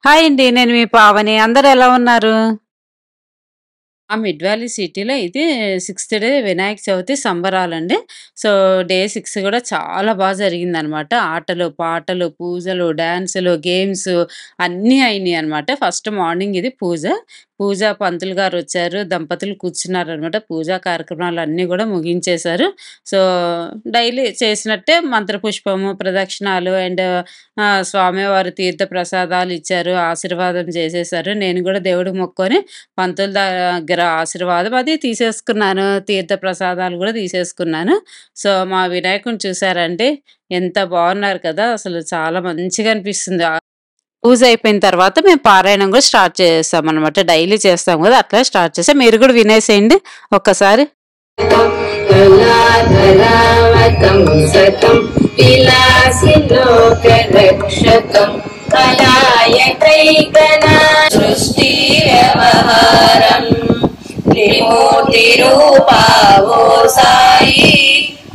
Hi అండి. నేను మీ పావని. అందరూ ఎలా ఉన్నారు? ఆ మిడ్ వ్యాలీ సిటీలో ఇది సిక్స్త్ డే వినాయక చవితి సంబరాలండి. సో, డే 6 గూడా చాలా జరిగిందనమాట. ఆటలు, పాటలు, పూజలు, డాన్సులు, గేమ్స్ అన్నీ అయినియనమాట. ఫస్ట్ మార్నింగ్ ఇది పూజ. పూజ పంతులు గారొచ్చారు. దంపతులు కూర్చున్నారనమాట. పూజా కార్యక్రమాలన్నీ గూడా ముగించేశారు. సో, డైలీ చేసినట్టే మంత్రపుష్పము, ప్రదక్షిణాలు అండ్ స్వామివారి తీర్థ ప్రసాదాలిచ్చారు. ఆశీర్వాదం చేసేశారు. నేను గూడా దేవుడికి మొక్కుకొని పంతులు దగ్గర ఆశీర్వాదం అది తీసేసుకున్నాను. తీర్థ ప్రసాదాలు గూడా తీసేసుకున్నాను. సో, మా వినాయకుడిని చూసారంటే ఎంత బాగున్నారు కదా! అసలు చాలా మంచిగా అనిపిస్తుంది. పూజ అయిపోయిన తర్వాత మేము పారాయణం గూడా స్టార్ట్ చేసామనమాట. డైలీ చేస్తాం గదా! అట్లా స్టార్ట్ చేసాం. మీరు గూడా వినేసేయండి ఒక్కసారి. కళాధరావతం సతం విలాసిలోకరక్షకం కళాయకైకనా సృష్టి వ్యవహారం త్రిమూర్తి రూపావో సాయి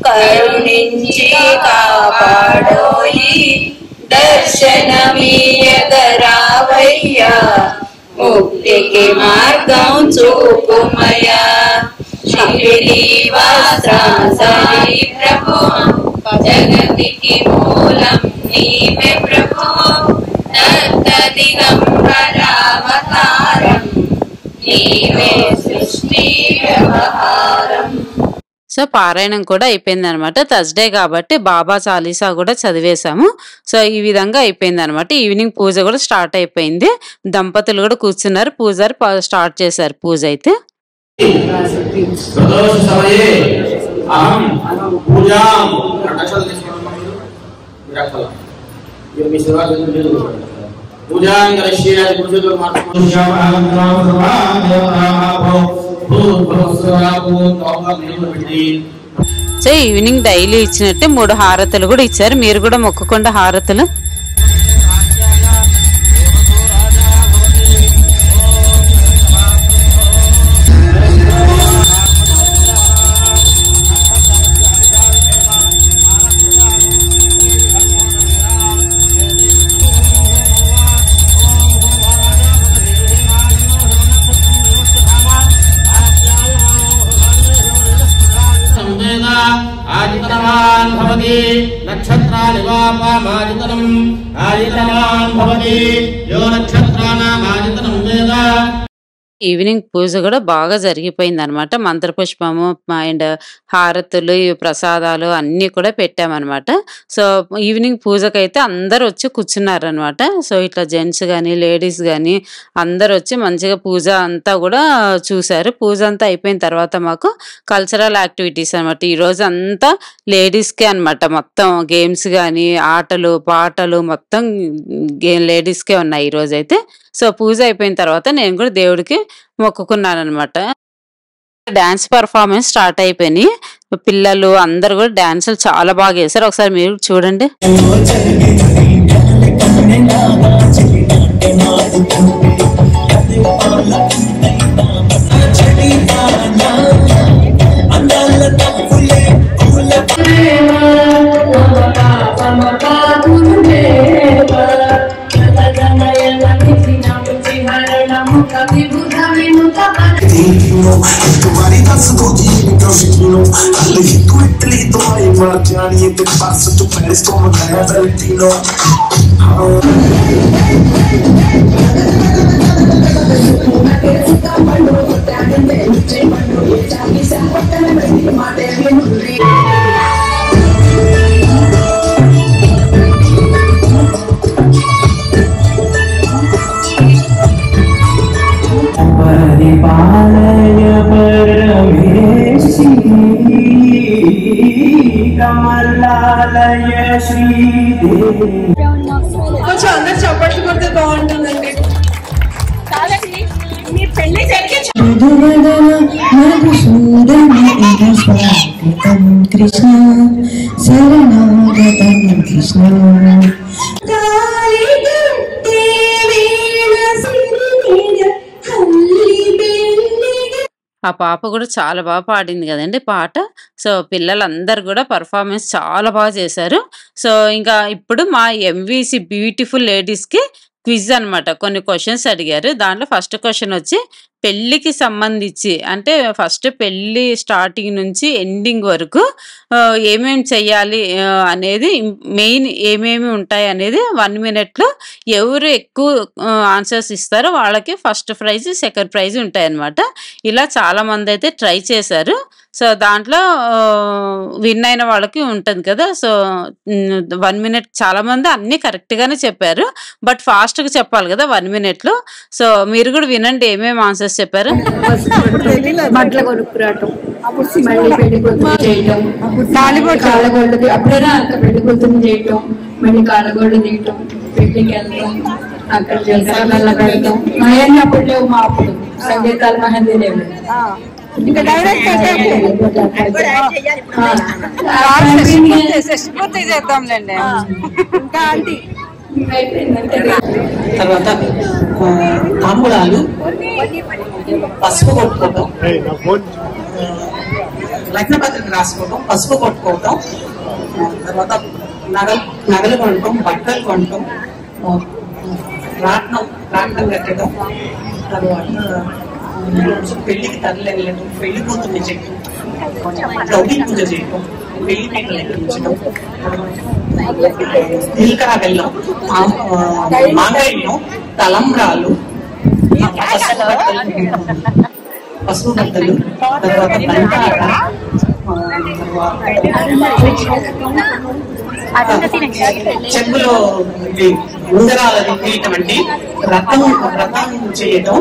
కరుణించి కాపాడోయి దర్శనమీయగరావయ్యా ముక్తికి మార్గం చూపుమయా సాయి ప్రభు జగతికి మూలం నీవే ప్రభు దత్తదిగంబరావతారం నీవే సృష్టి వ్యవహారం. సో, పారాయణం కూడా అయిపోయిందనమాట. థర్స్‌డే కాబట్టి బాబా చాలీసా గూడా చదివేశాము. సో, ఈ విధంగా అయిపోయిందనమాట. ఈవినింగ్ పూజ గూడా స్టార్ట్ అయిపోయింది. దంపతులు గూడా కూర్చున్నారు. పూజారి స్టార్ట్ చేశారు పూజ అయితే. ప్రదోష సమయే అహం పూజాం అక్షతలు తీసుకోవడం విరక్తల ఇది మీ సేవ చేస్తున్నారు పూజాం కరిష్యే పూజలు మార్చుకుంటాం అహం సర్వా దేవతాభో భూభస్వరాభో తోమ నిలబడి. సో, ఈవినింగ్ డైలీ ఇచ్చినట్టే 3 హారతులు కూడా ఇచ్చారు. మీరు కూడా మొక్కుకోండి హారతులు. ఆదితనవాన్ భవతి నక్షత్రాని వా పామాదితనం ఆదితనవాన్ భవతి యో నక్షత్రానాం ఆదితనం వేద. ఈవినింగ్ పూజ కూడా బాగా జరిగిపోయిందనమాట. మంత్రపుష్పము అండ్ హారతులు, ఈ ప్రసాదాలు అన్నీ కూడా పెట్టామనమాట. సో, ఈవినింగ్ పూజకైతే అందరూ వచ్చి కూర్చున్నారనమాట. సో, ఇట్లా జెంట్స్ గానీ, లేడీస్ గానీ అందరూ వచ్చి మంచిగా పూజ అంతా కూడా చూశారు. పూజ అంతా అయిపోయిన తర్వాత మాకు కల్చరల్ యాక్టివిటీస్ అనమాట. ఈరోజు అంతా లేడీస్‌కే అనమాట. మొత్తం గేమ్స్ గానీ, ఆటలు, పాటలు మొత్తం లేడీస్‌కే ఉన్నాయి ఈరోజైతే. సో, పూజ అయిపోయిన తర్వాత నేను కూడా దేవుడికి మొక్కుకున్నాననమాట. డాన్స్ పెర్ఫార్మెన్స్ స్టార్ట్ అయిపోయినాయి. పిల్లలు అందరూ కూడా డాన్సులు చాలా బాగా చేశారు. ఒకసారి మీరు చూడండి. పరిపాలయ పరమేశి కమలాలయ శ్రీదేవి. కొంచెం అందరు చప్పట్లు కొడితే బాగుంటుందండి. మీ పెళ్లి జరిగే స్వాగతం కృష్ణ శరణాగతం కృష్ణ. ఆ పాప కూడా చాలా బాగా పాడింది కదండి పాట. సో, పిల్లలందరూ కూడా పర్ఫార్మెన్స్ చాలా బాగా చేశారు. సో, ఇంకా ఇప్పుడు మా ఎంవీసీ బ్యూటిఫుల్ లేడీస్‌కి క్విజ్ అనమాట. కొన్ని క్వెషన్స్ అడిగారు. దాంట్లో ఫస్ట్ క్వెషన్ వచ్చి పెళ్ళికి సంబంధించి అంటే ఫస్ట్ పెళ్లి స్టార్టింగ్ నుంచి ఎండింగ్ వరకు ఏమేమి చెయ్యాలి అనేది మెయిన్ ఏమేమి ఉంటాయి అనేది 1 మినిట్లో ఎవరు ఎక్కువ ఆన్సర్స్ ఇస్తారో వాళ్ళకి ఫస్ట్ ప్రైజ్, సెకండ్ ప్రైజ్ ఉంటాయన్నమాట. ఇలా చాలామంది అయితే ట్రై చేశారు. సో దాంట్లో విన్ అయిన వాళ్ళకి ఉంటుంది కదా. సో 1 మినిట్ చాలామంది అన్నీ కరెక్ట్గానే చెప్పారు. బట్ ఫాస్ట్గా చెప్పాలి కదా 1 మినిట్లో. సో మీరు కూడా వినండి ఏమేమి ఆన్సర్స్ చెప్పారు. బట్టలు కొనుక్కురావటం, మళ్ళీ పెళ్లి కూతురు చేయటం, కాళ్ళగోళ్ళు అప్పుడైనా అంత పెళ్లి కూతురు చేయటం, మళ్ళీ కాళ్ళగోళ్ళు తీయటం, పెళ్లికి వెళ్ళటం, అక్కడ జీలకర్ర బెల్లం పెడతాం. మా అప్పుడు లేవు, మా అప్పుడు సంగీతాలు మహందీ లేవు. ఇంకా తర్వాత తాంబూలాలు, పసుపు కొట్టుకోవటం, లగ్నపత్రిక రాసుకోవటం, పసుపు కొట్టుకోవటం, తర్వాత నగలు కొనటం, బట్టలు కొనటం, రాట్నం కట్టడం, తర్వాత పెళ్లికి తరలించడం, పెళ్లి కూతుర్ని చేయటం, గౌరీ పూజ చేయటం, పెళ్లి పీటలు ఎక్కించడం, జీలకర్ర బెల్లం, మాంగళ్యం, తలంబ్రాలు, పసుపు బట్టలు, తర్వాత బంటాట, చెంబులో ఉంగరాలు తీయటం అంటే వ్రతం చేయటం,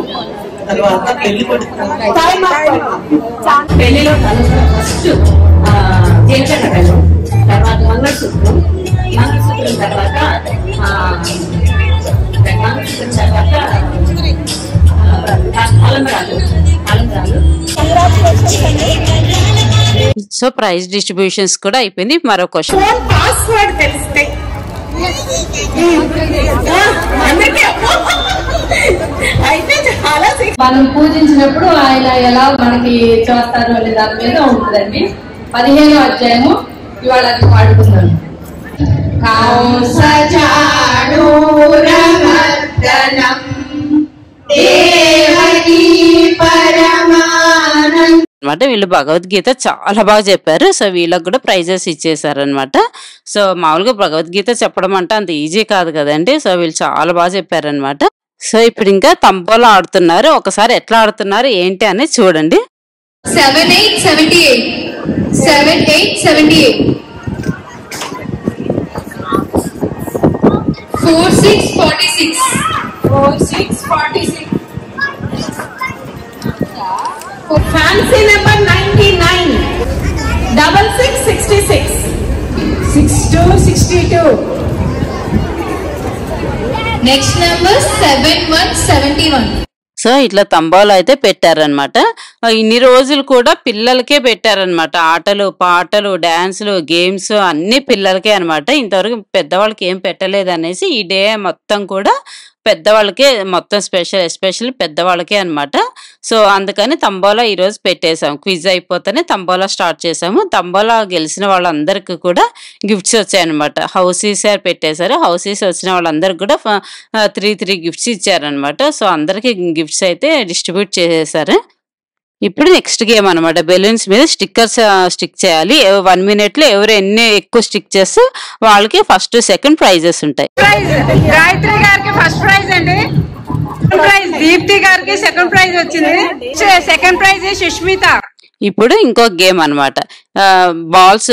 తర్వాత పెళ్లి పెళ్లిలో ఫస్ట్ జీలకర్ర బెల్లం, తర్వాత మంగళసూత్రం తర్వాత అలంబరాలు. సో ప్రైజ్ డిస్ట్రిబ్యూషన్స్ కూడా అయిపోయింది. మరో క్వశ్చన్, పాస్వర్డ్ తెలిస్తే అయితే చాలా మనం పూజించినప్పుడు ఆయన ఎలా మనకి చేస్తారు అనే దాని మీద ఉంటుందండి. 15వ అధ్యాయము ఇవాళ అది పాడుకుందాం. అనమాట. వీళ్ళు భగవద్గీత చాలా బాగా చెప్పారు. సో వీళ్ళకి కూడా ప్రైజెస్ ఇచ్చేసారనమాట. సో మామూలుగా భగవద్గీత చెప్పడం అంటే అంత ఈజీ కాదు కదండి. సో వీళ్ళు చాలా బాగా చెప్పారనమాట. సో ఇప్పుడు ఇంకా తంబోలా ఆడుతున్నారు. ఒకసారి ఎట్లా ఆడుతున్నారు ఏంటి అనేది చూడండి. 7 8 78 7 8 78 4 6 46 4 6 46 fancy number 99 66 66 62 62 next number 71 71 so ఇట్లా తంబాలు అయితే పెట్టారనమాట. ఇన్ని రోజులు కూడా పిల్లలకే పెట్టారనమాట. ఆటలు, పాటలు, డాన్సులు, గేమ్స్ అన్ని పిల్లలకే అనమాట. ఇంతవరకు పెద్దవాళ్ళకి ఏం పెట్టలేదు అనేసి ఈ డే మొత్తం కూడా పెద్దవాళ్ళకే మొత్తం ఎస్పెషల్లీ పెద్దవాళ్ళకే అనమాట. సో అందుకని తంబోలా ఈరోజు పెట్టేశాం. క్విజ్ అయిపోతేనే తంబోలా స్టార్ట్ చేసాము. తంబోలా గెలిచిన వాళ్ళందరికీ కూడా గిఫ్ట్స్ వచ్చాయన్నమాట. హౌసీస్ పెట్టేశారు. హౌసీస్ వచ్చిన వాళ్ళందరికీ కూడా 3 గిఫ్ట్స్ ఇచ్చారనమాట. సో అందరికి గిఫ్ట్స్ అయితే డిస్ట్రిబ్యూట్ చేసేసారు. ఇప్పుడు నెక్స్ట్ గేమ్ అనమాట. బెలూన్స్ మీద స్టిక్కర్స్ స్టిక్ చేయాలి. 1 మినిట్లో ఎవరు ఎన్ని ఎక్కువ స్టిక్ చేస్తే వాళ్ళకి ఫస్ట్, సెకండ్ ప్రైజెస్ ఉంటాయి. గాయత్రి గారికి ఫస్ట్ ప్రైజ్ అండి. ప్రైజ్ దీప్తి గారికి సెకండ్ ప్రైజ్ వచ్చింది. Second prize Sushmita. ఇప్పుడు ఇంకో గేమ్ అనమాట. బాల్స్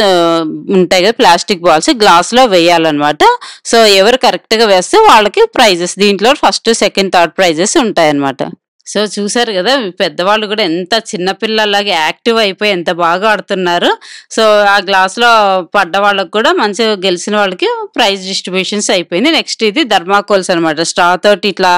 ఉంటాయి కదా, ప్లాస్టిక్ బాల్స్ గ్లాస్ లో వేయాలన్నమాట. సో ఎవరు కరెక్ట్ గా వేస్తే వాళ్ళకి ప్రైజెస్, దీంట్లో ఫస్ట్, సెకండ్, థర్డ్ ప్రైజెస్ ఉంటాయి అనమాట. సో చూసారు కదా పెద్దవాళ్ళు కూడా ఎంత చిన్నపిల్లలాగా యాక్టివ్ అయిపోయి ఎంత బాగా ఆడుతున్నారు. సో ఆ గ్లాస్ లో పడ్డ వాళ్ళకి కూడా మంచిగా గెలిచిన వాళ్ళకి ప్రైజ్ డిస్ట్రిబ్యూషన్స్ అయిపోయింది. నెక్స్ట్ ఇది ధర్మాకోల్స్ అనమాట. స్ట్రా తోటి ఇట్లా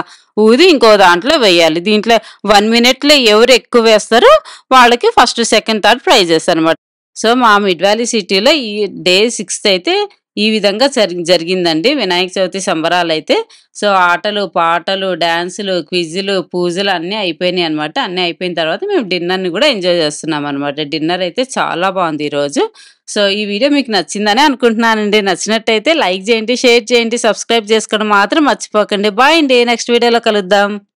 ఊది ఇంకో దాంట్లో వేయాలి. దీంట్లో 1 మినిట్లో ఎవరు ఎక్కువ వేస్తారో వాళ్ళకి ఫస్ట్, సెకండ్, థర్డ్ ప్రైజెస్ అనమాట. సో మా మిడ్ వ్యాలీ సిటీలో ఈ డే 6th అయితే ఈ విధంగా జరిగిందండి వినాయక చవితి సంబరాలైతే. సో ఆటలు, పాటలు, డాన్సులు, క్విజ్లు, పూజలు అన్నీ అయిపోయినాయి అనమాట. అన్నీ అయిపోయిన తర్వాత మేము డిన్నర్‌ని కూడా ఎంజాయ్ చేస్తున్నాం అనమాట. డిన్నర్ అయితే చాలా బాగుంది ఈరోజు. సో ఈ వీడియో మీకు నచ్చిందనే అనుకుంటున్నానండి. నచ్చినట్టయితే లైక్ చేయండి, షేర్ చేయండి, సబ్స్క్రైబ్ చేసుకోవడం మాత్రం మర్చిపోకండి. బాయ్ అండి. నెక్స్ట్ వీడియోలో కలుద్దాం.